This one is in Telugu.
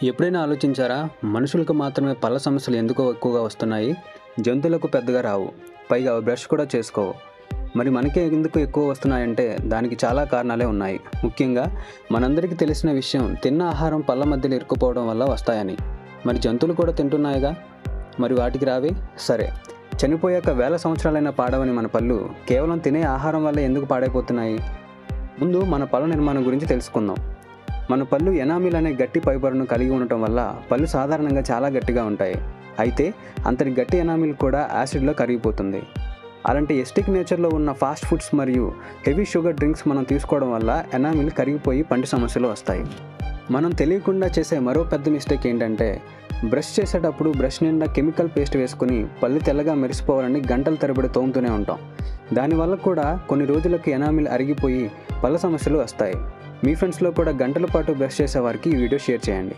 ఎప్పుడైనా ఆలోచించారా? మనుషులకు మాత్రమే పళ్ళ సమస్యలు ఎందుకో ఎక్కువగా వస్తున్నాయి. జంతువులకు పెద్దగా రావు. పైగా అవి బ్రష్ కూడా చేసుకోవు. మరి మనకే ఎందుకు ఎక్కువ వస్తున్నాయంటే దానికి చాలా కారణాలే ఉన్నాయి. ముఖ్యంగా మనందరికీ తెలిసిన విషయం తిన్న ఆహారం పళ్ళ మధ్యలో ఇరుక్కుపోవడం వల్ల వస్తాయని. మరి జంతువులు కూడా తింటున్నాయిగా. మరి వాటికి రావి? సరే. చనిపోయాక వేల సంవత్సరాలైనా పాడవని మన పళ్ళు కేవలం తినే ఆహారం వల్ల ఎందుకు పాడైపోతున్నాయి? ముందు మన పళ్ళ నిర్మాణం గురించి తెలుసుకుందాం. మన పళ్ళు ఎనామిల్ అనే గట్టి ఫైబర్ను కలిగి ఉండటం వల్ల పళ్ళు సాధారణంగా చాలా గట్టిగా ఉంటాయి. అయితే అంతటి గట్టి ఎనామిల్ కూడా యాసిడ్లో కరిగిపోతుంది. అలాంటి ఎస్టిక్ నేచర్లో ఉన్న ఫాస్ట్ ఫుడ్స్ మరియు హెవీ షుగర్ డ్రింక్స్ మనం తీసుకోవడం వల్ల ఎనామిల్ కరిగిపోయి పంటి సమస్యలు వస్తాయి. మనం తెలియకుండా చేసే మరో పెద్ద మిస్టేక్ ఏంటంటే బ్రష్ చేసేటప్పుడు బ్రష్ నిండా కెమికల్ పేస్ట్ వేసుకుని పళ్ళు తెల్లగా మెరిసిపోవాలని గంటల తరబడి తోముతూనే ఉంటాం. దానివల్ల కూడా కొన్ని రోజులకు ఎనామిల్ అరిగిపోయి పళ్ళ సమస్యలు వస్తాయి. మీ ఫ్రెండ్స్లో కూడా గంటల పాటు బ్రష్ చేసే వారికి ఈ వీడియో షేర్ చేయండి.